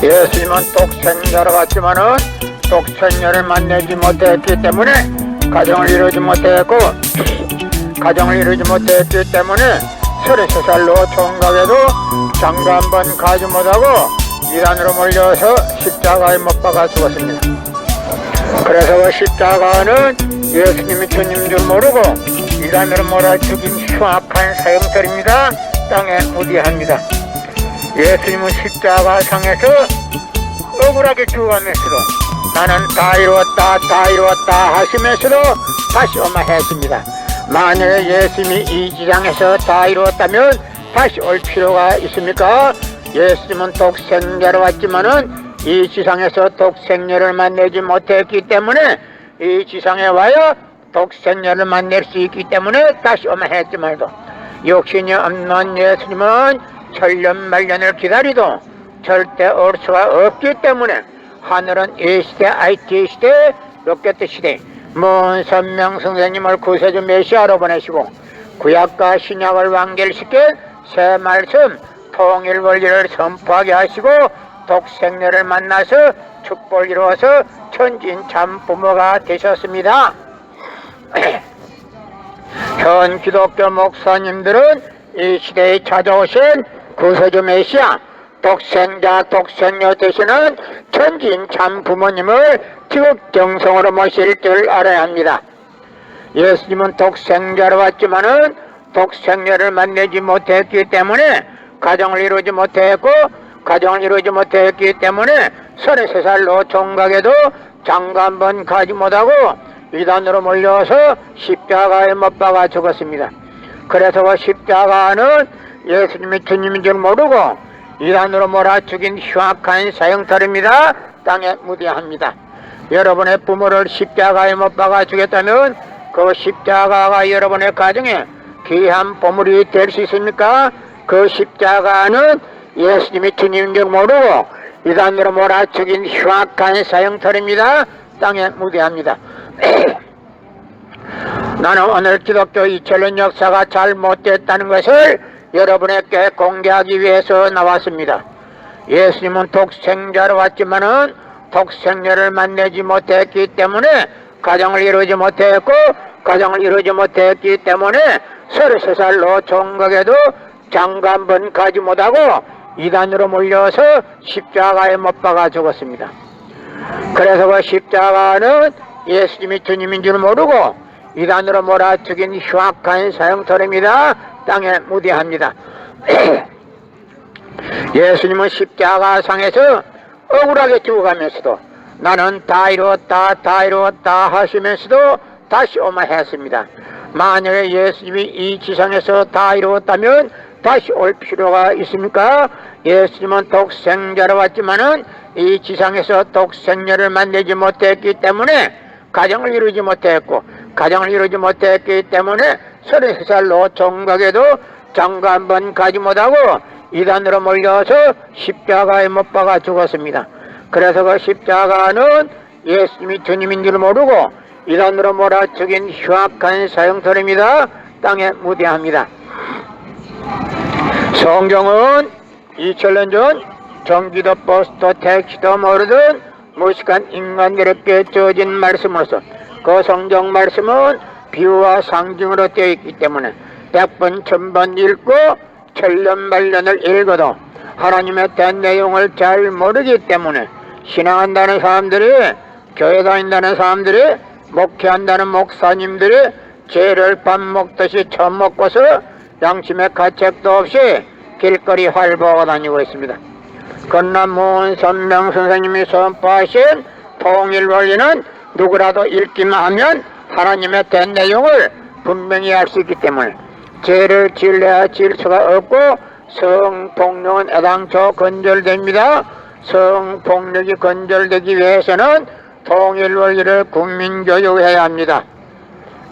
예수님은 독생자로 왔지만은 독생녀를 만나지 못했기 때문에 가정을 이루지 못했고, 가정을 이루지 못했기 때문에 33살로 총각에도 장가 한 번 가지 못하고 이단으로 몰려서 십자가에 못 박아 죽었습니다. 그래서 십자가는 예수님이 주님인 줄 모르고 이단으로 몰아 죽인 흉악한 사형들입니다. 땅에 무디합니다. 예수님은 십자가 상에서 억울하게 죽어가면서도 나는 다 이루었다 하시면서도 다시 오마했습니다. 만약에 예수님이 이 지상에서 다 이루었다면 다시 올 필요가 있습니까? 예수님은 독생자로 왔지만은 이 지상에서 독생녀를 만나지 못했기 때문에 이 지상에 와야 독생녀를 만날 수 있기 때문에 다시 오마했지 말도, 욕심이 없는 예수님은 천년만년을 기다리도 절대 올 수가 없기 때문에 하늘은 이 시대, IT 시대, 로켓 시대, 먼 선명 선생님을 구세주 메시아로 보내시고 구약과 신약을 완결시킨 새 말씀 통일 원리를 선포하게 하시고 독생녀를 만나서 축복을 이루어서 천진 참 부모가 되셨습니다. 현 기독교 목사님들은 이 시대에 찾아오신 구세주 메시아 독생자 독생녀 되시는 천진 참 부모님을 지극정성으로 모실 줄 알아야 합니다. 예수님은 독생자로 왔지만은 독생녀를 만나지 못했기 때문에 가정을 이루지 못했고, 가정을 이루지 못했기 때문에 33살로 총각에도 장가 한 번 가지 못하고 이단으로 몰려서 십자가에 못 박아 죽었습니다. 그래서 십자가는 예수님이 주님인 줄 모르고 이단으로 몰아 죽인 흉악한 사형탈입니다. 땅에 무디합니다. 여러분의 부모를 십자가에 못 박아 주겠다면 그 십자가가 여러분의 가정에 귀한 보물이 될 수 있습니까? 그 십자가는 예수님이 주님인 줄 모르고 이단으로 몰아 죽인 흉악한 사형탈입니다. 땅에 무디합니다. 나는 오늘 기독교 2000년 역사가 잘못됐다는 것을 여러분에게 공개하기 위해서 나왔습니다. 예수님은 독생자로 왔지만은 독생녀를 만나지 못했기 때문에 가정을 이루지 못했고, 가정을 이루지 못했기 때문에 33살로 총각에도 장가 한 번 가지 못하고 이단으로 몰려서 십자가에 못 박아 죽었습니다. 그래서 그 십자가는 예수님이 주님인 줄 모르고 이단으로 몰아 죽인 흉악한 사형털입니다. 땅에 무디합니다. 예수님은 십자가 상에서 억울하게 죽어가면서도 나는 다 이루었다 하시면서도 다시 오마했습니다. 만약에 예수님이 이 지상에서 다 이루었다면 다시 올 필요가 있습니까? 예수님은 독생자로 왔지만은 이 지상에서 독생녀를 만나지 못했기 때문에 가정을 이루지 못했고, 가정을 이루지 못했기 때문에 33살로 총각에도 장가 한 번 가지 못하고 이단으로 몰려서 십자가에 못 박아 죽었습니다. 그래서 그 십자가는 예수님이 주님인 줄 모르고 이단으로 몰아 죽인 흉악한 사형털입니다. 땅에 무디합니다. 성경은 2000년 전 전기도 버스도 택시도 모르던 무식한 인간들에게 주어진 말씀으로서 그 성경 말씀은 비유와 상징으로 되어 있기 때문에 100번 1000번 읽고 천년만년을 읽어도 하나님의 대한 내용을 잘 모르기 때문에 신앙한다는 사람들이, 교회 다닌다는 사람들이, 목회한다는 목사님들이 죄를 밥 먹듯이 처먹고서 양심의 가책도 없이 길거리 활보하고 다니고 있습니다. 그러나 먼 선명 선생님이 선포하신 통일 원리는 누구라도 읽기만 하면 하나님의 된 내용을 분명히 알 수 있기 때문에 죄를 지을래야 지을 수가 없고 성폭력은 애당초 건절됩니다. 성폭력이 건절되기 위해서는 통일 원리를 국민교육해야 합니다.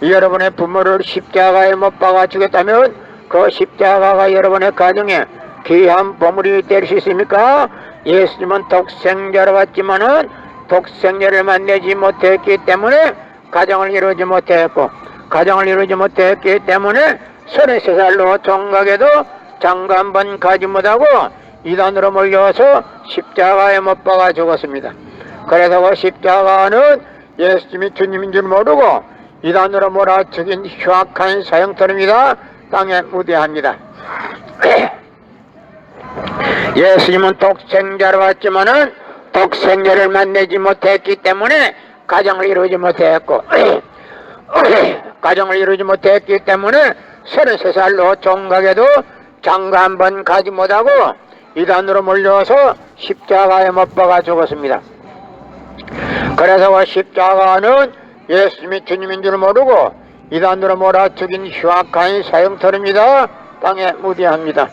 여러분의 부모를 십자가에 못 박아 주겠다면 그 십자가가 여러분의 가정에 귀한 보물이 될 수 있습니까? 예수님은 독생자로 왔지만은 독생녀를 만나지 못했기 때문에 가정을 이루지 못했고, 가정을 이루지 못했기 때문에 33살로 총각에도 장가 한 번 가지 못하고 이단으로 몰려서 십자가에 못 박아 죽었습니다. 그래서 그 십자가는 예수님이 주님인 줄 모르고 이단으로 몰아 죽인 흉악한 사형터입니다. 땅에 무대합니다. 예수님은 독생자로 왔지만은 독생자를 만나지 못했기 때문에 가정을 이루지 못했고 가정을 이루지 못했기 때문에 33살로 종각에도 장가 한 번 가지 못하고 이단으로 몰려서 십자가에 못 박아 죽었습니다. 그래서 그 십자가는 예수님이 주님인 줄 모르고 이단으로 몰아 죽인 흉악한 사형터입니다. 땅에 무대합니다.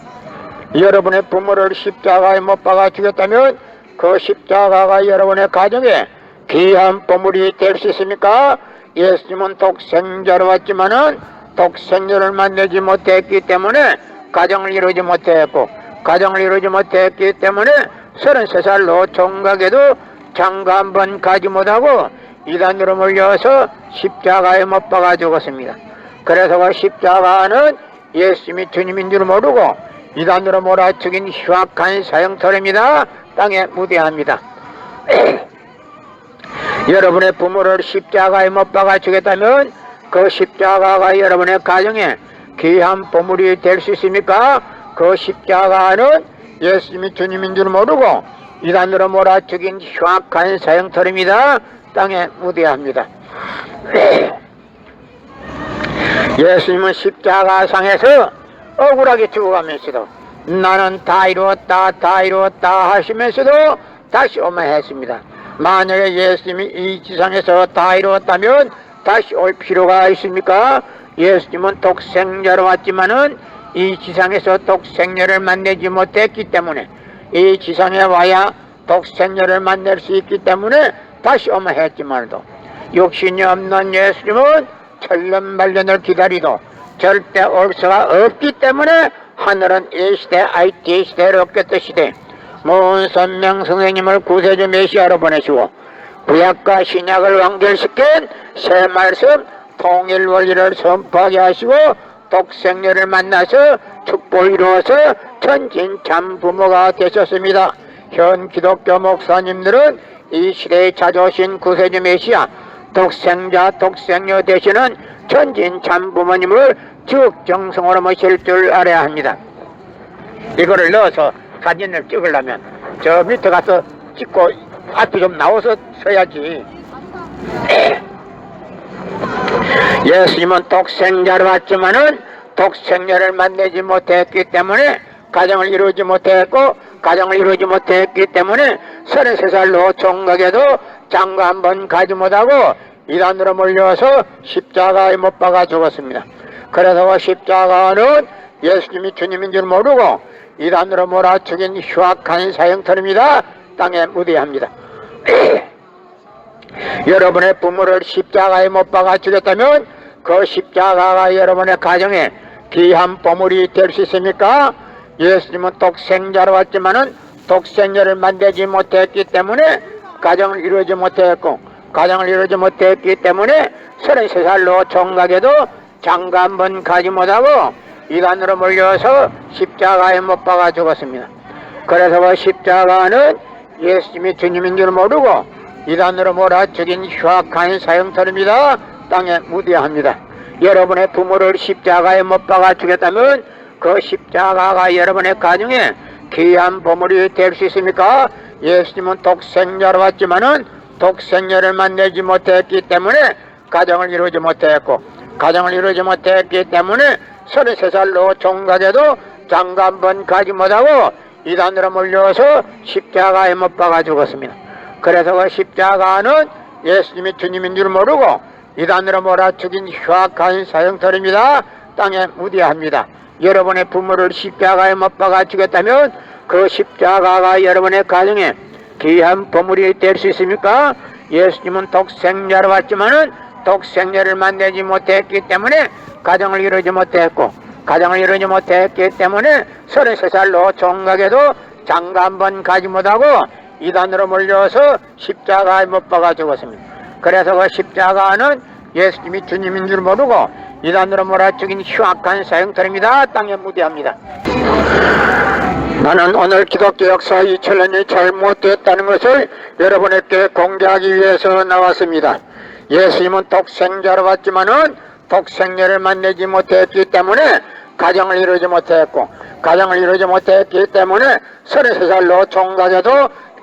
여러분의 부모를 십자가에 못 박아 죽였다면 그 십자가가 여러분의 가정에 귀한 보물이 될 수 있습니까? 예수님은 독생자로 왔지만은 독생자를 만나지 못했기 때문에 가정을 이루지 못했고 가정을 이루지 못했기 때문에 33살로 종각에도 장가 한 번 가지 못하고 이단으로 몰려서 십자가에 못 박아 죽었습니다. 그래서 그 십자가는 예수님이 주님인 줄 모르고 이단으로 몰아 죽인 흉악한 사형터입니다. 땅에 무대합니다. 여러분의 부모를 십자가에 못 박아 주겠다면 그 십자가가 여러분의 가정에 귀한 보물이 될 수 있습니까? 그 십자가는 예수님이 주님인 줄 모르고 이단으로 몰아 죽인 흉악한 사형터입니다. 땅에 무대합니다. 예수님은 십자가상에서 억울하게 죽어가면서도 나는 다 이루었다 다 이루었다 하시면서도 다시 오만했습니다. 만약에 예수님이 이 지상에서 다 이루었다면 다시 올 필요가 있습니까? 예수님은 독생자로 왔지만은 이 지상에서 독생자를 만나지 못했기 때문에 이 지상에 와야 독생자를 만날 수 있기 때문에 다시 오만했지만도 육신이 없는 예수님은 천년만년을 기다리도 절대 올 수가 없기 때문에 하늘은 이 시대 IT 시대를 없겠다 시대 모은선명 선생님을 구세주 메시아로 보내시고 구약과 신약을 완결시킨 새 말씀 통일 원리를 선포하게 하시고 독생녀를 만나서 축복을 이루어서 천진참 부모가 되셨습니다. 현 기독교 목사님들은 이 시대에 찾아오신 구세주 메시아 독생자 독생녀 되시는 천진참 부모님을 적정성으로 모실 줄 알아야 합니다. 이거를 넣어서 사진을 찍으려면 저 밑에 가서 찍고 앞이 좀 나와서 서야지. 예수님은 독생자로 왔지만은 독생자를 만나지 못했기 때문에 가정을 이루지 못했고 가정을 이루지 못했기 때문에 33살로 종각에도 장가 한 번 가지 못하고 이단으로 몰려서 십자가에 못 박아 죽었습니다. 그래서 십자가는 예수님이 주님인 줄 모르고 이단으로 몰아 죽인 흉악한 사형터입니다. 땅에 무대합니다. 여러분의 부모를 십자가에 못 박아 죽였다면 그 십자가가 여러분의 가정에 귀한 보물이 될 수 있습니까? 예수님은 독생자로 왔지만은 독생자를 만나지 못했기 때문에 가정을 이루지 못했고 가정을 이루지 못했기 때문에 33살로 종각에도 장가 한 번 가지 못하고 이단으로 몰려서 십자가에 못 박아 죽었습니다. 그래서 그 십자가는 예수님이 주님인 줄 모르고 이단으로 몰아 죽인 흉악한 사형터입니다. 땅에 무대합니다. 여러분의 부모를 십자가에 못 박아 죽였다면 그 십자가가 여러분의 가정에 귀한 보물이 될 수 있습니까? 예수님은 독생자로 왔지만은 독생자를 만나지 못했기 때문에 가정을 이루지 못했고 가정을 이루지 못했기 때문에 33살로 종각에도 장가 한 번 가지 못하고 이단으로 몰려서 십자가에 못 박아 죽었습니다. 그래서 그 십자가는 예수님이 주님인 줄 모르고 이단으로 몰아 죽인 흉악한 사형터입니다. 땅에 무대합니다. 여러분의 부모를 십자가에 못 박아 죽였다면 그 십자가가 여러분의 가정에 귀한 보물이 될 수 있습니까? 예수님은 독생자로 왔지만은 독생자를 만나지 못했기 때문에 가정을 이루지 못했고 가정을 이루지 못했기 때문에 33살로 종각에도 장가 한 번 가지 못하고 이단으로 몰려서 십자가에 못 박아 죽었습니다. 그래서 그 십자가는 예수님이 주님인 줄 모르고 이단으로 몰아 죽인 흉악한 사형터입니다. 땅에 무대합니다. 나는 오늘 기독교 역사 2000년이 잘못됐다는 것을 여러분에게 공개하기 위해서 나왔습니다. 예수님은 독생자로 왔지만은 독생녀를 만나지 못했기 때문에 가정을 이루지 못했고, 가정을 이루지 못했기 때문에 33살로 총각에도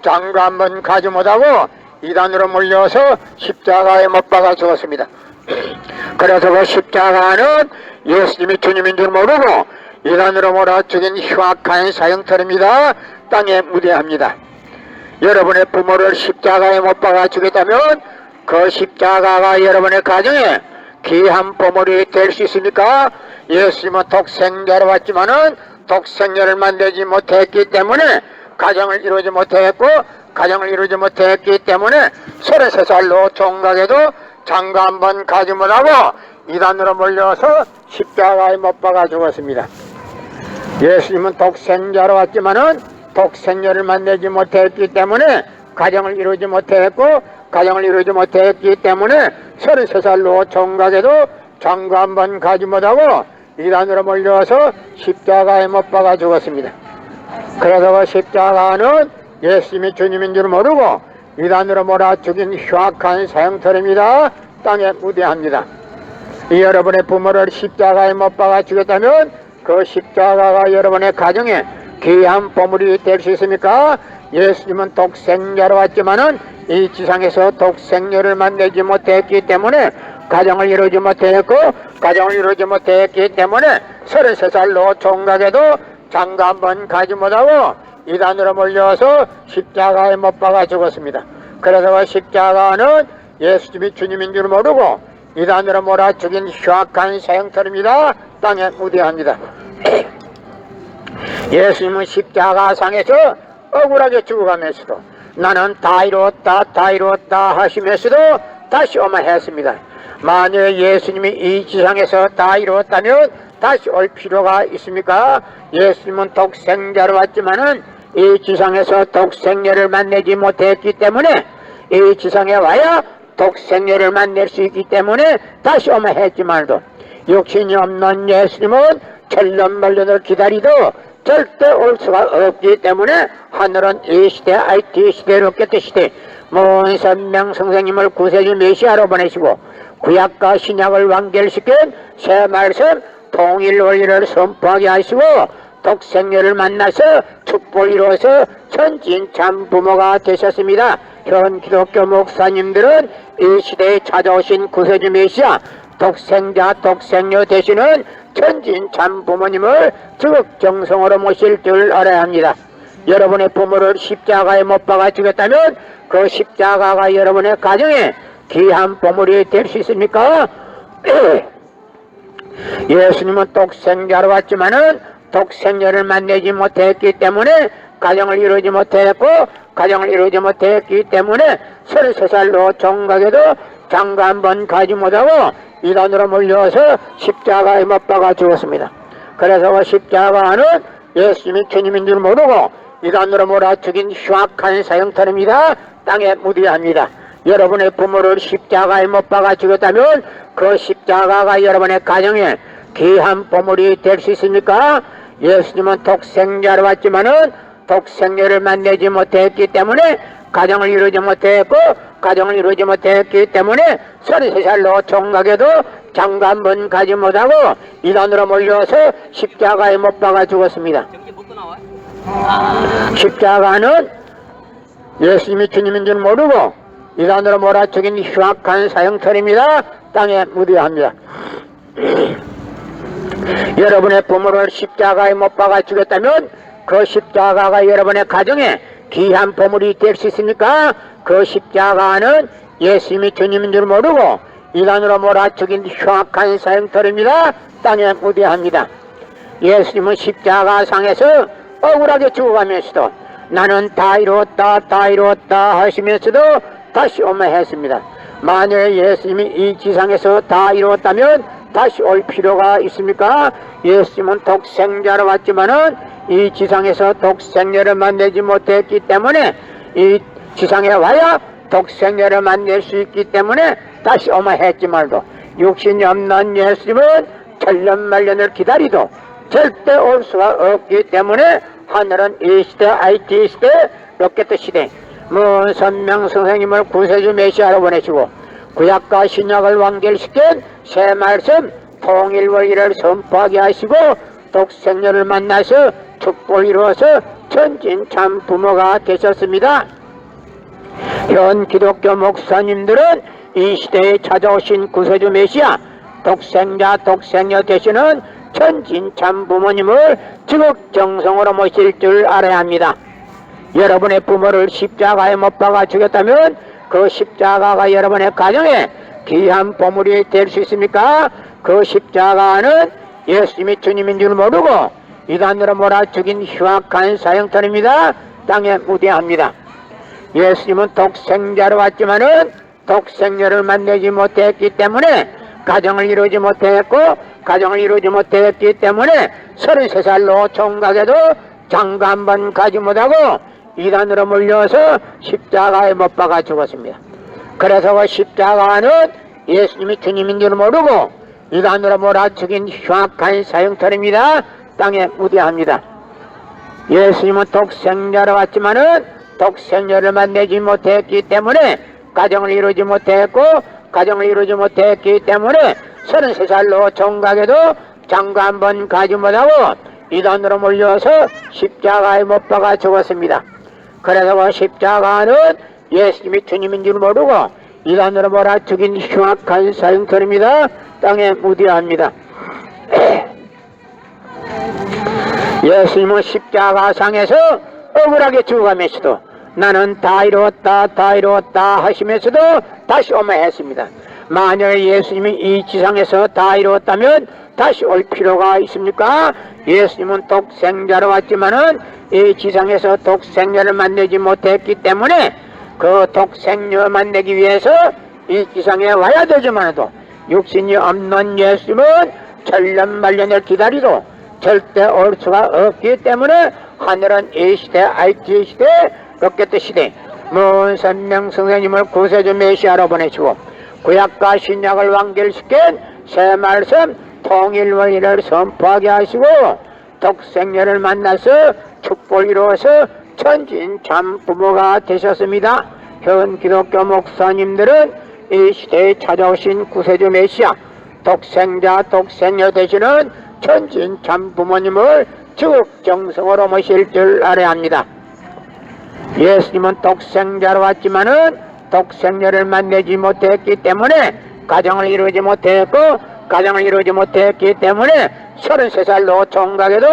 장가 한번 가지 못하고 이단으로 몰려서 십자가에 못 박아 죽었습니다. 그래서 그 십자가는 예수님이 주님인 줄 모르고 이단으로 몰아 죽인 흉악한 사형터입니다. 땅에 무대합니다. 여러분의 부모를 십자가에 못 박아 죽였다면 그 십자가가 여러분의 가정에 귀한 보물이 될 수 있습니까? 예수님은 독생자로 왔지만은 독생자를 만들지 못했기 때문에 가정을 이루지 못했고, 가정을 이루지 못했기 때문에 33살로 총각에도 장가 한번 가지 못하고 이단으로 몰려서 십자가에 못 박아 죽었습니다. 예수님은 독생자로 왔지만은 독생녀를 만나지 못했기 때문에 가정을 이루지 못했고, 가정을 이루지 못했기 때문에 33살로 총각에도 장가 한번 가지 못하고 이단으로 몰려서 십자가에 못 박아 죽었습니다. 그래서 그 십자가는 예수님이 주님인 줄 모르고 이단으로 몰아 죽인 흉악한 사형터입니다. 땅에 무대합니다. 여러분의 부모를 십자가에 못 박아 죽였다면 그 십자가가 여러분의 가정에 귀한 보물이 될 수 있습니까? 예수님은 독생자로 왔지만은 이 지상에서 독생녀를 만나지 못했기 때문에 가정을 이루지 못했고, 가정을 이루지 못했기 때문에 33살로 총각에도 장가 한번 가지 못하고 이단으로 몰려서 십자가에 못 박아 죽었습니다. 그래서 그 십자가는 예수님이 주님인 줄 모르고 이단으로 몰아 죽인 흉악한 사형터입니다. 땅에 무대합니다. 예수님은 십자가상에서 억울하게 죽어가면서도 나는 다 이루었다, 다 이루었다 하시면서도 다시 오마 했습니다. 만약 예수님이 이 지상에서 다 이루었다면 다시 올 필요가 있습니까? 예수님은 독생자로 왔지만은 이 지상에서 독생녀를 만나지 못했기 때문에 이 지상에 와야 독생녀를 만날 수 있기 때문에 다시 오마 했지만도 육신이 없는 예수님은 천년만년을 기다리도 절대 올 수가 없기 때문에 하늘은 이 시대 IT 시대로 깨끗 시대 모은선명 선생님을 구세주 메시아로 보내시고 구약과 신약을 완결시킨 새 말씀 통일 원리를 선포하게 하시고 독생녀를 만나서 축복을 이루어서 천진 참 부모가 되셨습니다. 현 기독교 목사님들은 이 시대에 찾아오신 구세주 메시아 독생자 독생녀 되시는 천진 참 부모님을 지극정성으로 모실 줄 알아야 합니다. 여러분의 부모를 십자가에 못 박아 죽였다면 그 십자가가 여러분의 가정에 귀한 보물이 될 수 있습니까? 예수님은 독생자로 왔지만은 독생녀를 만나지 못했기 때문에 가정을 이루지 못했고, 가정을 이루지 못했기 때문에 33살로 총각에도 장가 한번 가지 못하고 이단으로 몰려서 십자가에 못 박아 죽었습니다. 그래서 그 십자가는 예수님이 주님인 줄 모르고 이단으로 몰아 죽인 흉악한 사형터입니다. 땅에 무대합니다. 여러분의 부모를 십자가에 못 박아 죽였다면 그 십자가가 여러분의 가정에 귀한 보물이 될 수 있습니까? 예수님은 독생자로 왔지만은 독생녀를 만나지 못했기 때문에 가정을 이루지 못했고, 가정을 이루지 못했기 때문에 33살로 총각에도 장가 한번 가지 못하고 이단으로 몰려서 십자가에 못 박아 죽었습니다. 십자가는 예수님이 주님인 줄 모르고 이단으로 몰아 죽인 흉악한 사형터입니다. 땅에 무대합니다. 여러분의 부모를 십자가에 못 박아 죽였다면 그 십자가가 여러분의 가정에 귀한 보물이 될 수 있습니까? 그 십자가는 예수님이 주님인 줄 모르고 이단으로 몰아 죽인 흉악한 사형터입니다. 땅에 무대합니다. 예수님은 십자가상에서 억울하게 죽어가면서도 나는 다 이루었다, 다 이루었다 하시면서도 다시 오마 했습니다. 만약 예수님이 이 지상에서 다 이루었다면 다시 올 필요가 있습니까? 예수님은 독생자로 왔지만은 이 지상에서 독생녀를 만나지 못했기 때문에 이 지상에 와야 독생녀를 만날 수 있기 때문에 다시 오마 했지만도 육신이 없는 예수님은 천년만년을 기다리도 절대 올 수가 없기 때문에 하늘은 이 시대 IT 시대 로켓 시대 먼 선명 선생님을 구세주 메시아로 보내시고 구약과 신약을 완결시킨 새 말씀 통일원리를 선포하게 하시고 독생녀를 만나서 축복을 이루어서 천진참 부모가 되셨습니다. 현 기독교 목사님들은 이 시대에 찾아오신 구세주 메시아 독생자 독생녀 되시는 천진참 부모님을 지극정성으로 모실 줄 알아야 합니다. 여러분의 부모를 십자가에 못 박아 죽였다면 그 십자가가 여러분의 가정에 귀한 보물이 될 수 있습니까? 그 십자가는 예수님이 주님인 줄 모르고 이단으로 몰아 죽인 흉악한 사형터입니다. 땅에 무대합니다. 예수님은 독생자로 왔지만은 독생녀를 만나지 못했기 때문에 가정을 이루지 못했고 가정을 이루지 못했기 때문에 33살로 총각에도 장가 한 번 가지 못하고 이단으로 몰려서 십자가에 못 박아 죽었습니다. 그래서 그 십자가는 예수님이 주님인 줄 모르고 이단으로 몰아 죽인 흉악한 사형터입니다. 땅에 무대합니다. 예수님은 독생자로 왔지만은 독생녀를 만나지 못했기 때문에 가정을 이루지 못했고 가정을 이루지 못했기 때문에 33살로 총각에도 장가 한 번 가지 못하고 이단으로 몰려서 십자가에 못 박아 죽었습니다. 그래서 그 십자가는 예수님이 주님인 줄 모르고 이단으로 몰아 죽인 흉악한 사형터입니다. 땅에 무대합니다. 예수님은 십자가상에서 억울하게 죽어가면서도 나는 다 이루었다 다 이루었다 하시면서도 다시 오며 했습니다. 만약에 예수님이 이 지상에서 다 이루었다면 다시 올 필요가 있습니까? 예수님은 독생자로 왔지만은 이 지상에서 독생녀를 만나지 못했기 때문에 그 독생녀 만나기 위해서 이 지상에 와야 되지만도 육신이 없는 예수님은 천년만년을 기다리도 절대 올 수가 없기 때문에 하늘은 이 시대 IT 시대 로켓 시대 먼 선명 선생님을 구세주 메시아로 보내시고 구약과 신약을 완결시킨 새 말씀 통일원리를 선포하게 하시고 독생녀를 만나서 축복을 이루어서 천진참 부모가 되셨습니다. 현 기독교 목사님들은 이 시대에 찾아오신 구세주 메시아 독생자 독생녀 되시는 천진참 부모님을 지극정성으로 모실 줄 알아야 합니다. 예수님은 독생자로 왔지만은 독생녀를 만나지 못했기 때문에 가정을 이루지 못했고 가정을 이루지 못했기 때문에 33살로 총각에도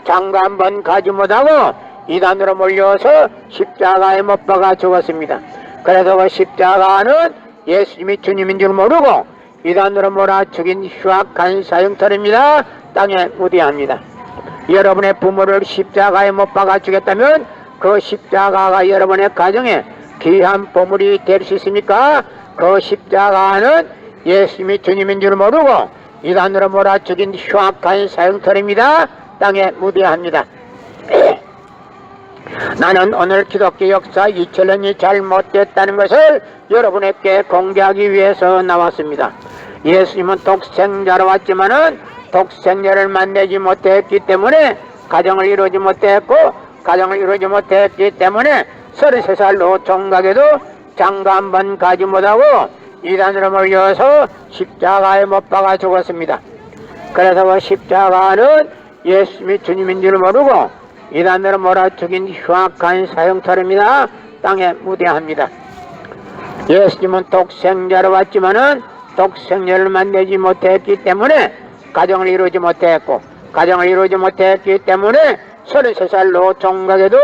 장가 한 번 가지 못하고 이단으로 몰려서 십자가에 못 박아 죽었습니다. 그래서 그 십자가는 예수님이 주님인 줄 모르고 이단으로 몰아 죽인 흉악한 사형터입니다. 땅에 무대합니다. 여러분의 부모를 십자가에 못 박아 죽였다면 그 십자가가 여러분의 가정에 귀한 보물이 될 수 있습니까? 그 십자가는 예수님이 주님인 줄 모르고 이단으로 몰아 죽인 흉악한 사형터입니다. 땅에 무대합니다. 나는 오늘 기독교 역사 2000년이 잘못됐다는 것을 여러분에게 공개하기 위해서 나왔습니다. 예수님은 독생자로 왔지만은 독생녀를 만나지 못했기 때문에 가정을 이루지 못했고 가정을 이루지 못했기 때문에 33살로 총각에도 장가 한 번 가지 못하고 이단으로 몰려서 십자가에 못 박아 죽었습니다. 그래서 그 십자가는 예수님이 주님인 줄 모르고 이단으로 몰아 죽인 흉악한 사형터입니다. 땅에 무대합니다. 예수님은 독생자로 왔지만은 독생녀를 만나지 못했기 때문에 가정을 이루지 못했고 가정을 이루지 못했기 때문에 33살로 총각에도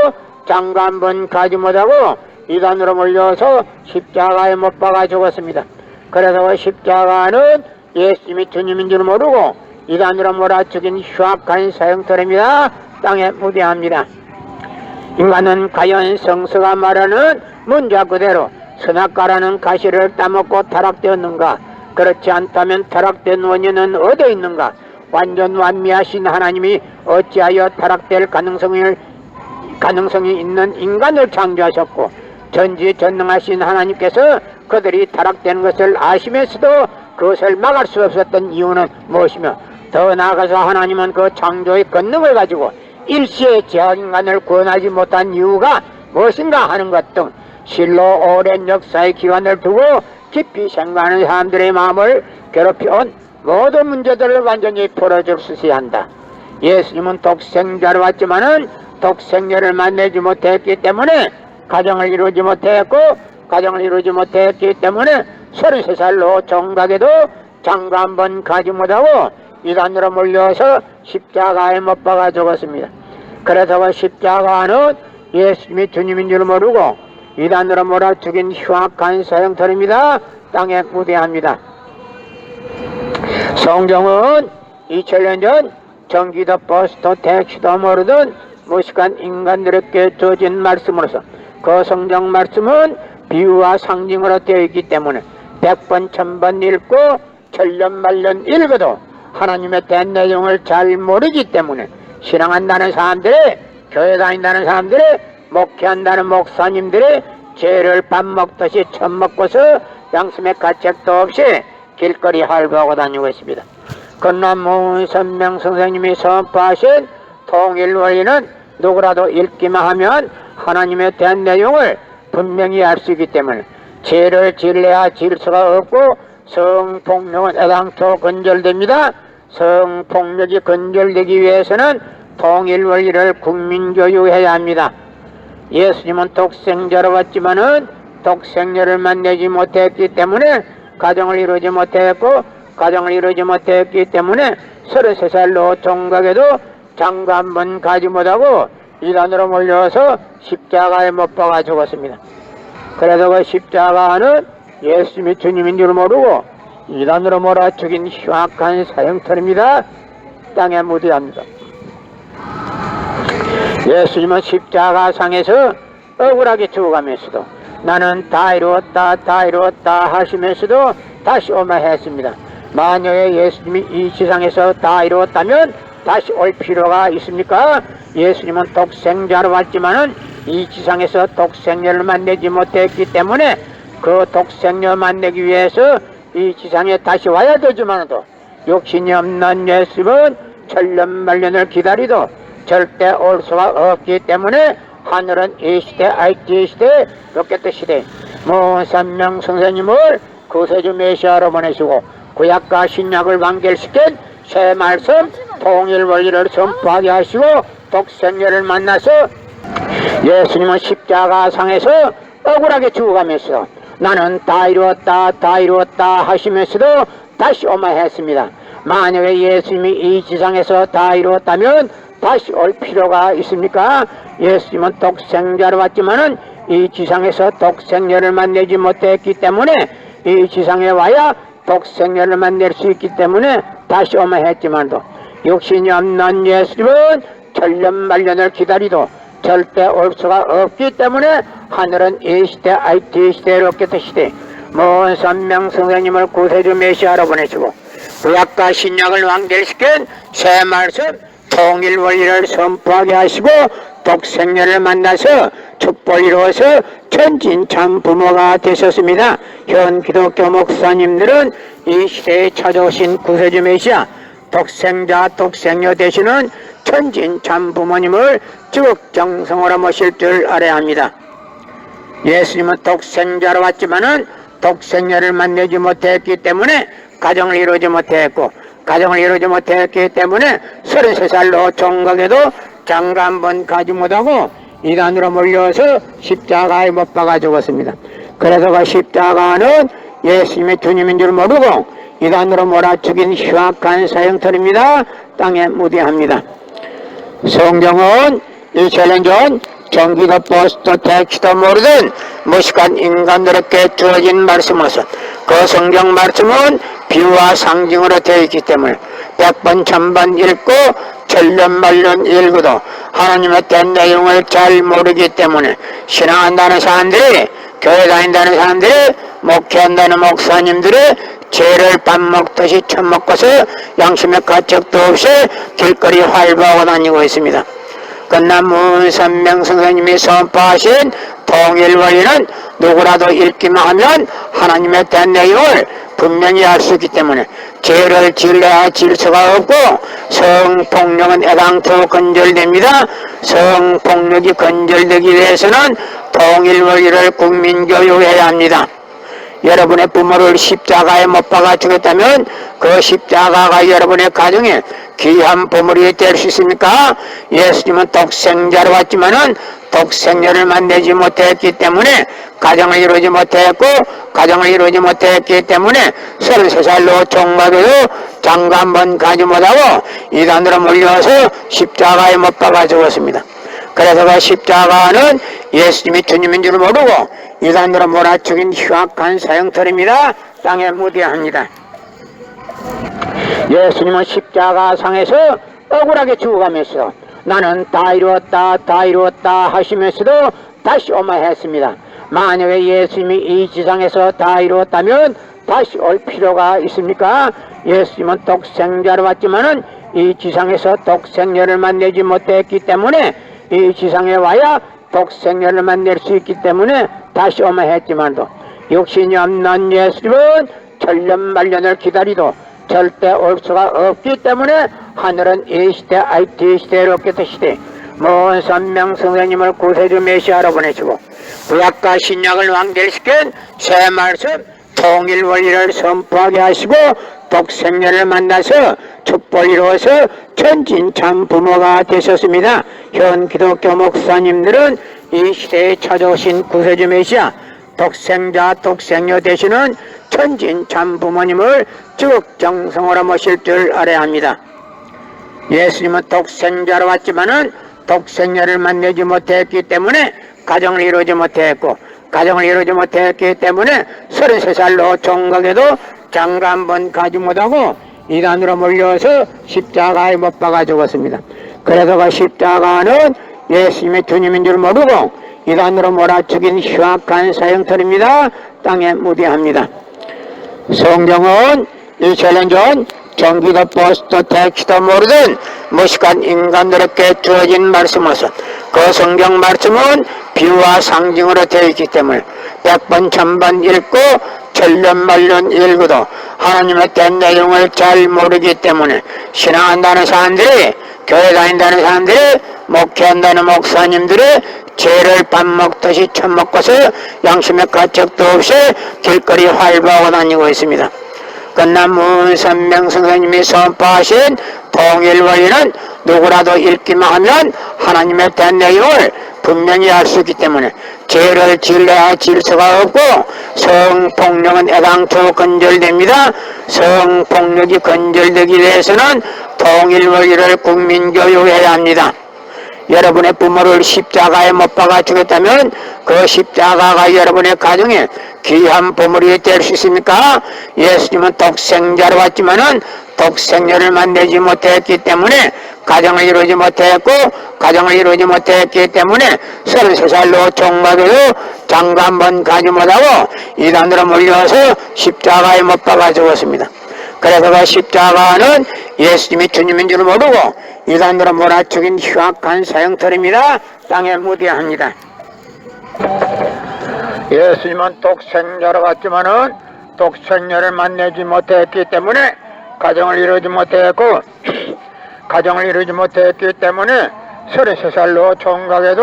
장가 한 번 가지 못하고 이단으로 몰려서 십자가에 못 박아 죽었습니다. 그래서 그 십자가는 예수님이 주님인 줄 모르고 이단으로 몰아 죽인 흉악한 사형터입니다. 땅에 무대합니다. 인간은 과연 성서가 말하는 문자 그대로 선악과라는 가시를 따먹고 타락되었는가? 그렇지 않다면 타락된 원인은 어디에 있는가? 완전 완미하신 하나님이 어찌하여 타락될 가능성이 있는 인간을 창조하셨고 전지전능하신 하나님께서 그들이 타락되는 것을 아시면서도 그것을 막을 수 없었던 이유는 무엇이며 더 나아가서 하나님은 그 창조의 권능을 가지고 일시에 제약인간을 구원하지 못한 이유가 무엇인가 하는 것 등 실로 오랜 역사의 기간을 두고 깊이 생각하는 사람들의 마음을 괴롭혀온 모든 문제들을 완전히 풀어줄 수 있어야 한다. 예수님은 독생자로 왔지만은 독생자를 만나지 못했기 때문에 가정을 이루지 못했고, 가정을 이루지 못했기 때문에 33살로 정각에도 장가 한 번 가지 못하고 이단으로 몰려서 십자가에 못 박아 죽었습니다. 그래서 십자가는 예수님이 주님인 줄 모르고 이단으로 몰아 죽인 흉악한 사형터입니다. 땅에 무대합니다. 성경은 2000년 전 전기도 버스도 택시도 모르던 무식한 인간들에게 주어진 말씀으로서 그 성경 말씀은 비유와 상징으로 되어 있기 때문에 100번 1000번 읽고 천년만년 읽어도 하나님의 대한 내용을 잘 모르기 때문에 신앙한다는 사람들이, 교회 다닌다는 사람들이, 목회한다는 목사님들이 죄를 밥 먹듯이 처먹고서 양심의 가책도 없이 길거리 할부하고 다니고 있습니다. 그러나 문선명 선생님이 선포하신 통일 원리는 누구라도 읽기만 하면 하나님에 대한 내용을 분명히 알 수 있기 때문에 죄를 지려야 질서가 없고 성폭력은 애당초 건절됩니다. 성폭력이 건절되기 위해서는 통일 원리를 국민교육해야 합니다. 예수님은 독생자로 왔지만은 독생자를 만나지 못했기 때문에 가정을 이루지 못했고, 가정을 이루지 못했기 때문에 33살로 종각에도 장가 한 번 가지 못하고 이단으로 몰려서 십자가에 못 박아 죽었습니다. 그래서 그 십자가는 예수님이 주님인 줄 모르고 이단으로 몰아 죽인 흉악한 사형터입니다. 땅에 무대합니다. 예수님은 십자가상에서 억울하게 죽어가면서도 나는 다 이루었다, 다 이루었다 하시면서도 다시 오마 했습니다. 만약에 예수님이 이 지상에서 다 이루었다면 다시 올 필요가 있습니까? 예수님은 독생자로 왔지만은 이 지상에서 독생자를 만나지 못했기 때문에 그 독생자 만나기 위해서 이 지상에 다시 와야 되지만도 욕심이 없는 예수님은 천년만년을 기다리도 절대 올 수가 없기 때문에 하늘은 이 시대, IT 시대, 로켓 시대 문선명 선생님을 구세주 메시아로 보내시고 구약과 신약을 완결시킨 새 말씀 통일 원리를 선포하게 하시고 독생자를 만나서 예수님은 십자가상에서 억울하게 죽어가면서 나는 다 이루었다, 다 이루었다 하시면서도 다시 오마 했습니다. 만약에 예수님이 이 지상에서 다 이루었다면 다시 올 필요가 있습니까? 예수님은 독생자로 왔지만은 이 지상에서 독생자를 만나지 못했기 때문에 이 지상에 와야 독생자를 만날 수 있기 때문에 다시 오마 했지만도 욕심이 없는 예수님은 천년만년을 기다리도 절대 올 수가 없기 때문에 하늘은 이 시대, IT 시대, 로켓 시대 문선명 선생님을 구세주 메시아로 보내시고 구약과 신약을 완결시킨 새 말씀 통일 원리를 선포하게 하시고 독생자를 만나서 축복을 이루어서 천진참 부모가 되셨습니다. 현 기독교 목사님들은 이 시대에 찾아오신 구세주 메시아 독생자 독생녀 되시는 천진참 부모님을 지극정성으로 모실 줄 알아야 합니다. 예수님은 독생자로 왔지만은 독생녀를 만나지 못했기 때문에 가정을 이루지 못했고 가정을 이루지 못했기 때문에 33살로 종각에도 장가 한 번 가지 못하고 이단으로 몰려서 십자가에 못 박아 죽었습니다. 그래서 그 십자가는 예수님의 주님인 줄 모르고 이단으로 몰아 죽인 흉악한 사형터입니다. 땅에 무대합니다. 성경은 2000년 전 전기도 버스도 택시도 모르던 무식한 인간들에게 주어진 말씀으로서 그 성경 말씀은 비유와 상징으로 되어 있기 때문에 100번 1000번 읽고 천년만년 읽어도 하나님의 대한 내용을 잘 모르기 때문에 신앙한다는 사람들이, 교회 다닌다는 사람들이, 목회한다는 목사님들이 죄를 밥 먹듯이 처먹고서 양심의 가책도 없이 길거리 활보하고 다니고 있습니다. 그러나 문선명 선생님이 선포하신 통일 원리는 누구라도 읽기만 하면 하나님의 대한 내용을 분명히 알 수 있기 때문에 죄를 지으려 질서가 없고 성폭력은 애당초 건절됩니다. 성폭력이 건절되기 위해서는 통일 원리를 국민교육해야 합니다. 여러분의 부모를 십자가에 못 박아 죽였다면 그 십자가가 여러분의 가정에 귀한 보물이 될 수 있습니까? 예수님은 독생자로 왔지만은 독생녀를 만나지 못했기 때문에 가정을 이루지 못했고 가정을 이루지 못했기 때문에 33살로 종마교도 장가 한 번 가지 못하고 이단으로 몰려서 십자가에 못 박아 죽었습니다. 그래서 그 십자가는 예수님이 주님인 줄 모르고 이단으로 몰아죽인 흉악한 사형털입니다. 땅에 무대합니다. 예수님은 십자가 상에서 억울하게 죽어가면서 나는 다 이루었다 하시면서도 다시 오마했습니다. 만약에 예수님이 이 지상에서 다 이루었다면 다시 올 필요가 있습니까? 예수님은 독생자로 왔지만은 이 지상에서 독생녀를 만나지 못했기 때문에 이 지상에 와야 독생녀를 만날 수 있기 때문에 다시 오마했지만도 육신이 없는 예수님은 천년만년을 기다리도 절대 올 수가 없기 때문에 하늘은 이 시대 IT 시대 로켓 시대 먼 선명 선생님을 구세주 메시아로 보내시고 구약과 신약을 완결시킨 새 말씀 통일 원리를 선포하게 하시고 독생녀를 만나서 축복을 이루어서 천진참 부모가 되셨습니다. 현 기독교 목사님들은 이 시대에 찾아오신 구세주 메시아 독생자 독생녀 되시는 천진참 부모님을 적정성으로 모실 줄 알아야 합니다. 예수님은 독생자로 왔지만은 독생녀를 만나지 못했기 때문에 가정을 이루지 못했고 가정을 이루지 못했기 때문에 33살로 종각에도 장가 한 번 가지 못하고 이단으로 몰려서 십자가에 못 박아 죽었습니다. 그래서 그 십자가는 예수님의 주님인 줄 모르고 이단으로 몰아죽인 흉악한 사형털입니다. 땅에 무대합니다. 성경은 2000년 전 전기도 버스도 택시도 모르던 무식한 인간들에게 주어진 말씀으로서 그 성경 말씀은 비유와 상징으로 되어 있기 때문에 100번 1000번 읽고 천년만년 읽어도 하나님의 된 내용을 잘 모르기 때문에 신앙한다는 사람들이 교회 다닌다는 사람들이 목회한다는 목사님들이 죄를 밥 먹듯이 처먹고서 양심의 가책도 없이 길거리 활보하고 다니고 있습니다. 그러나 문선명 선생님이 선포하신 통일 원리는 누구라도 읽기만 하면 하나님의 된 내용을 분명히 알 수 있기 때문에 죄를 지으려 질서가 없고 성폭력은 애당초 건절됩니다. 성폭력이 건절되기 위해서는 통일 원리를 국민교육해야 합니다. 여러분의 부모를 십자가에 못 박아 죽였다면 그 십자가가 여러분의 가정에 귀한 보물이 될 수 있습니까? 예수님은 독생자로 왔지만은 독생녀를 만나지 못했기 때문에 가정을 이루지 못했고 가정을 이루지 못했기 때문에 33살로 종마교도 장가 한 번 가지 못하고 이단으로 몰려서 십자가에 못 박아 죽었습니다. 그래서 그 십자가는 예수님이 주님인 줄 모르고 이단으로 몰아죽인 흉악한 사형털입니다. 땅에 무대합니다. 예수님은 독생자로 왔지만은 독생녀를 만나지 못했기 때문에 가정을 이루지 못했고 가정을 이루지 못했기 때문에 33살로 총각에도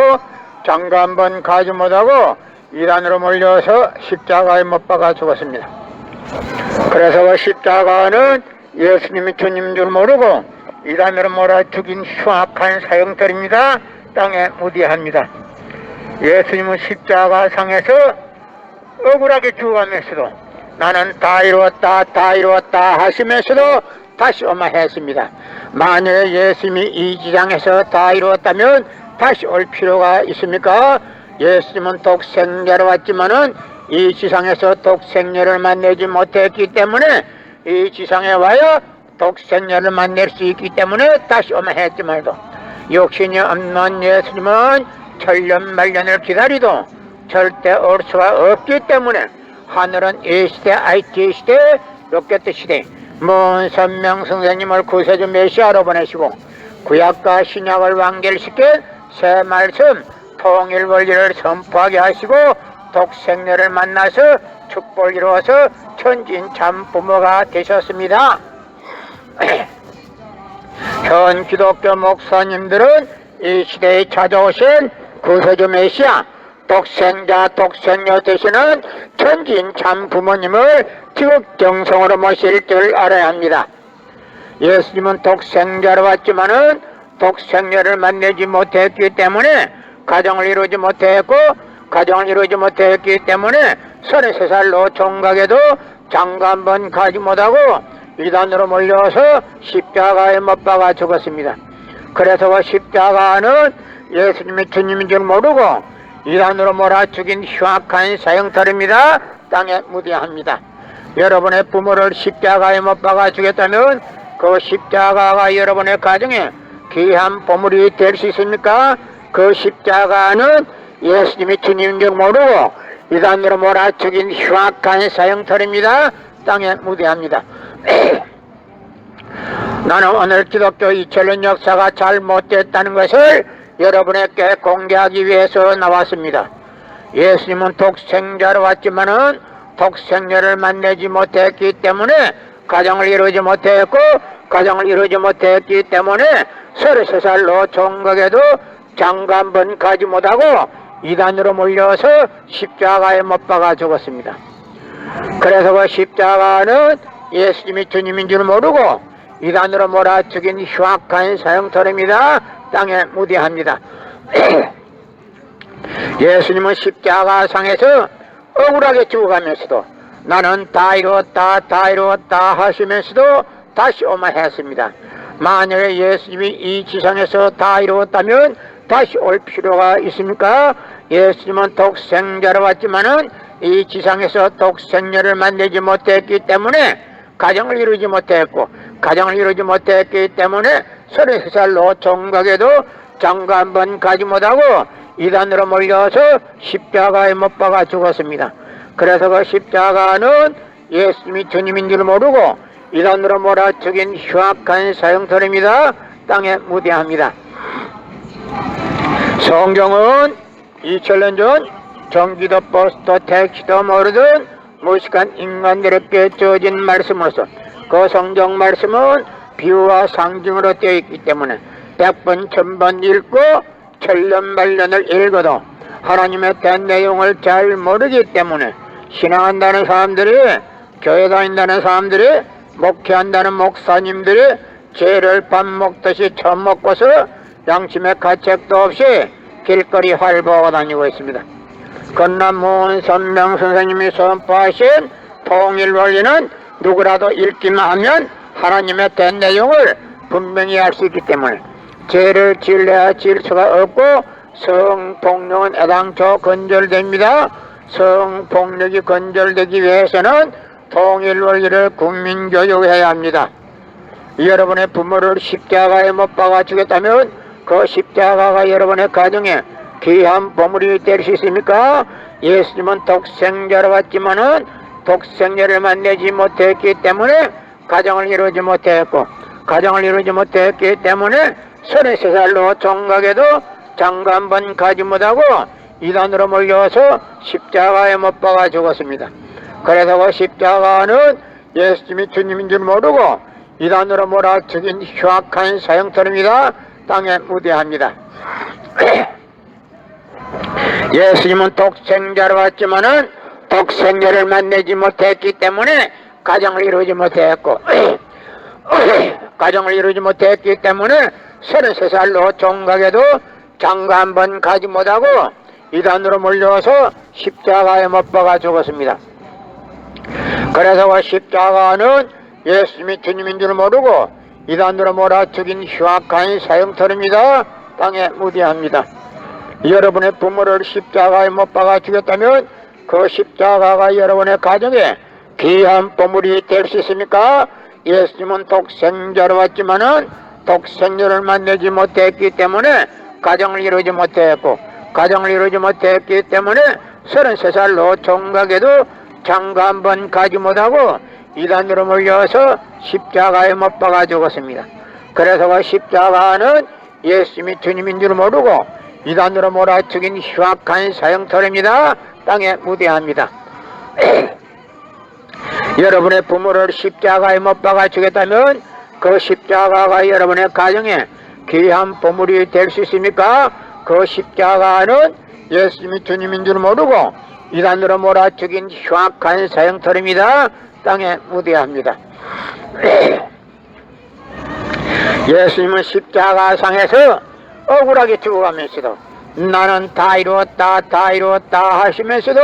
장가 한 번 가지 못하고 이단으로 몰려서 십자가에 못 박아 죽었습니다. 그래서 그 십자가는 예수님이 주님인 줄 모르고 이단으로 몰아 죽인 흉악한 사형털입니다. 땅에 무대합니다. 예수님은 십자가 상에서 억울하게 죽어가면서도 나는 다 이루었다 하시면서도 다시 오마했습니다. 만약에 예수님이 이 지상에서 다 이루었다면 다시 올 필요가 있습니까? 예수님은 독생자로 왔지만은 이 지상에서 독생녀를 만나지 못했기 때문에 이 지상에 와야 독생녀를 만날 수 있기 때문에 다시 오마했지 말도 육신이 없는 예수님은 천년만년을 기다리도 절대 올 수가 없기 때문에 하늘은 이 시대 IT 시대 로켓 시대 먼 선명 선생님을 구세주 메시아로 보내시고 구약과 신약을 완결시킨 새 말씀 통일 원리를 선포하게 하시고 독생녀를 만나서 축복을 이루어서 천진 참 부모가 되셨습니다. 현 기독교 목사님들은 이 시대에 찾아오신 구세주 메시아 독생자 독생녀 되시는 천진 참 부모님을 지극정성으로 모실 줄 알아야 합니다. 예수님은 독생자로 왔지만은 독생녀를 만나지 못했기 때문에 가정을 이루지 못했고, 가정을 이루지 못했기 때문에 33살로 총각에도 장가 한 번 가지 못하고 이단으로 몰려서 십자가에 못 박아 죽었습니다. 그래서 십자가는 예수님이 주님인 줄 모르고 이단으로 몰아 죽인 흉악한 사형털입니다. 땅에 무대합니다. 여러분의 부모를 십자가에 못 박아 죽였다면 그 십자가가 여러분의 가정에 귀한 보물이 될 수 있습니까? 그 십자가는 예수님이 주님인 줄 모르고 이단으로 몰아 죽인 흉악한 사형털입니다. 땅에 무대합니다. 나는 오늘 기독교 2000년 역사가 잘못됐다는 것을 여러분에게 공개하기 위해서 나왔습니다. 예수님은 독생자로 왔지만은 독생녀를 만나지 못했기 때문에 가정을 이루지 못했고, 가정을 이루지 못했기 때문에 33살로 총각에도 장가 한 번 가지 못하고 이단으로 몰려서 십자가에 못 박아 죽었습니다. 그래서 그 십자가는 예수님이 주님인 줄 모르고 이단으로 몰아 죽인 흉악한 사형털입니다. 땅에 무대합니다. 예수님은 십자가상에서 억울하게 죽어가면서도 나는 다 이루었다 다 이루었다 하시면서도 다시 오마했습니다. 만약에 예수님이 이 지상에서 다 이루었다면 다시 올 필요가 있습니까? 예수님은 독생자로 왔지만은 이 지상에서 독생녀를 만나지 못했기 때문에 가정을 이루지 못했고, 가정을 이루지 못했기 때문에 33살로 총각에도 장가 한 번 가지 못하고 이단으로 몰려서 십자가에 못 박아 죽었습니다. 그래서 그 십자가는 예수님이 주님인 줄 모르고 이단으로 몰아 죽인 흉악한 사형털입니다. 땅에 무대합니다. 성경은 2000년 전 전기도 버스도 택시도 모르던 무식한 인간들에게 주어진 말씀으로서 그 성경 말씀은 비유와 상징으로 되어 있기 때문에 100번 1000번 읽고 천년만년을 읽어도 하나님의 된 내용을 잘 모르기 때문에 신앙한다는 사람들이, 교회 다닌다는 사람들이, 목회한다는 목사님들이 죄를 밥 먹듯이 처먹고서 양심의 가책도 없이 길거리 활보하고 다니고 있습니다. 그러나 문선명 선생님이 선포하신 통일원리는 누구라도 읽기만 하면 하나님의 된 내용을 분명히 알 수 있기 때문에 죄를 지을래야 지을 수가 없고 성폭력은 애당초 건절됩니다. 성폭력이 건절되기 위해서는 통일원리를 국민교육해야 합니다. 여러분의 부모를 십자가에 못 박아 주겠다면 그 십자가가 여러분의 가정에 귀한 보물이 될 수 있습니까? 예수님은 독생자로 왔지만은 독생자를 만나지 못했기 때문에 가정을 이루지 못했고, 가정을 이루지 못했기 때문에 33살로 총각에도 장가 한 번 가지 못하고 이단으로 몰려서 십자가에 못 박아 죽었습니다. 그래서 그 십자가는 예수님이 주님인 줄 모르고 이단으로 몰아 죽인 흉악한 사형털입니다. 땅에 무대합니다. 예수님은 독생자로 왔지만은 독생녀를 만나지 못했기 때문에 가정을 이루지 못했고, 가정을 이루지 못했기 때문에 33살로 총각에도 장가 한 번 가지 못하고 이단으로 몰려서 십자가에 못 박아 죽었습니다. 그래서 그 십자가는 예수님이 주님인 줄 모르고 이단으로 몰아 죽인 흉악한 사형털입니다. 땅에 무대합니다. 여러분의 부모를 십자가에 못 박아 죽였다면 그 십자가가 여러분의 가정에 귀한 보물이 될 수 있습니까? 예수님은 독생자로 왔지만은 독생녀를 만나지 못했기 때문에 가정을 이루지 못했고, 가정을 이루지 못했기 때문에 33살로 총각에도 장가 한 번 가지 못하고 이단으로 몰려서 십자가에 못 박아 죽었습니다. 그래서 그 십자가는 예수님이 주님인 줄 모르고 이단으로 몰아 죽인 흉악한 사형털입니다. 땅에 무대합니다. 여러분의 부모를 십자가에 못 박아 주겠다면 그 십자가가 여러분의 가정에 귀한 보물이 될 수 있습니까? 그 십자가는 예수님이 주님인 줄 모르고 이단으로 몰아죽인 흉악한 사형털입니다. 땅에 묻어야 예수님은 십자가상에서 억울하게 죽어가면서도 나는 다 이루었다 하시면서도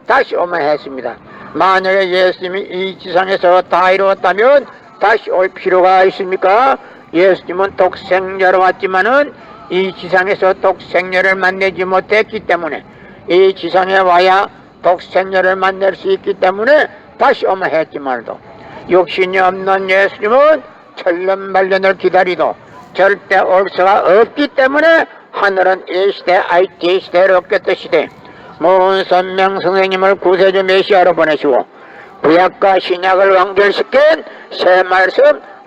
다시 오만했습니다. 만약에 예수님이 이 지상에서 다 이루었다면 다시 올 필요가 있습니까? 예수님은 독생자로 왔지만은 이 지상에서 독생자를 만나지 못했기 때문에 이 지상에 와야 독생자를 만날 수 있기 때문에 다시 오만했지만도 육신이 없는 예수님은 천년만년을 기다리도 절대 올 수가 없기 때문에 하늘은 이 시대 IT 시대 로켓 시대 모은 선명 선생님을 구세주 메시아로 보내시고 구약과 신약을 완결시킨 새 말씀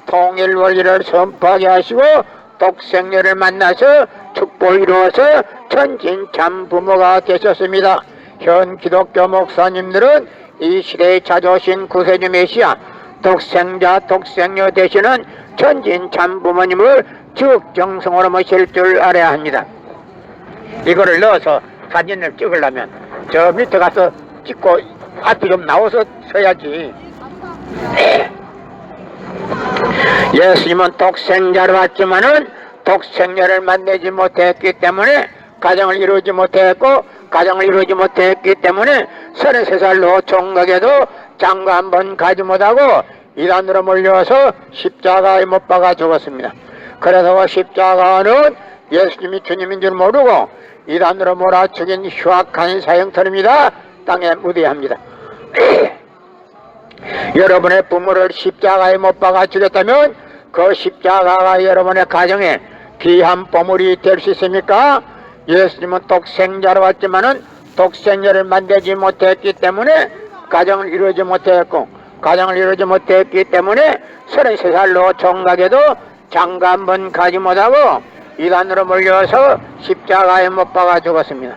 통일 원리를 선포하게 하시고 독생녀를 만나서 축복을 이루어서 천진참 부모가 되셨습니다. 현 기독교 목사님들은 이 시대에 찾아오신 구세주 메시아 독생자 독생녀 되시는 천진참 부모님을 적정성으로 모실 줄 알아야 합니다. 이거를 넣어서 사진을 찍으려면 저 밑에 가서 찍고 앞이 좀 나와서 서야지. 예수님은 독생자로 왔지만은 독생자를 만나지 못했기 때문에 가정을 이루지 못했고 가정을 이루지 못했기 때문에 33살로 총각에도 장가 한 번 가지 못하고 이단으로 몰려서 십자가에 못 박아 죽었습니다. 그래서 십자가는 예수님이 주님인 줄 모르고 이단으로 몰아죽인 흉악한 사형털입니다. 땅에 묻어야 합니다. 여러분의 부모를 십자가에 못 박아 죽였다면 그 십자가가 여러분의 가정에 귀한 보물이 될 수 있습니까? 예수님은 독생자로 왔지만은 독생자를 만나지 못했기 때문에 가정을 이루지 못했고 가정을 이루지 못했기 때문에 33살로 총각에도 장가 한 번 가지 못하고 이단으로 몰려서 십자가에 못 박아 죽었습니다.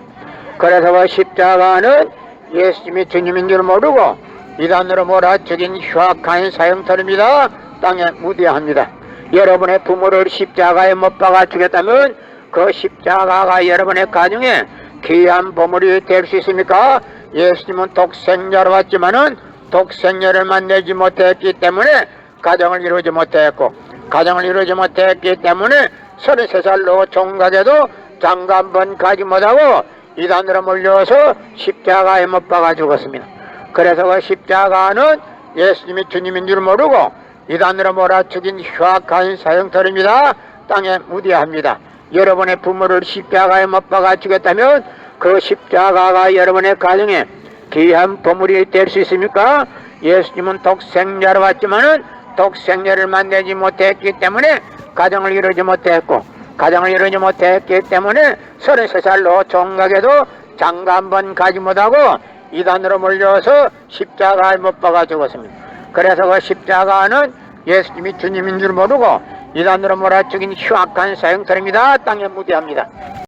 그래서 십자가는 예수님이 주님인 줄 모르고 이단으로 몰아죽인 흉악한 사형털입니다. 땅에 묻어야 합니다. 여러분의 부모를 십자가에 못 박아 죽였다면 그 십자가가 여러분의 가정에 귀한 보물이 될 수 있습니까? 예수님은 독생자로 왔지만은 독생자를 만나지 못했기 때문에 가정을 이루지 못했고 가정을 이루지 못했기 때문에 33살로 총각에도 장가 한 번 가지 못하고 이단으로 몰려서 십자가에 못 박아 죽었습니다. 그래서 그 십자가는 예수님이 주님인 줄 모르고 이단으로 몰아죽인 흉악한 사형털입니다. 땅에 묻어야 합니다. 여러분의 부모를 십자가에 못 박아 죽였다면 그 십자가가 여러분의 가정에 귀한 보물이 될 수 있습니까? 예수님은 독생자로 왔지만은 독생자를 만나지 못했기 때문에 가정을 이루지 못했고 가정을 이루지 못했기 때문에 33살로 총각에도 장가 한 번 가지 못하고 이단으로 몰려서 십자가에 못 박아 죽었습니다. 그래서 그 십자가는 예수님이 주님인 줄 모르고 이단으로 몰아죽인 흉악한 사형털입니다. 땅에 묻어야 합니다.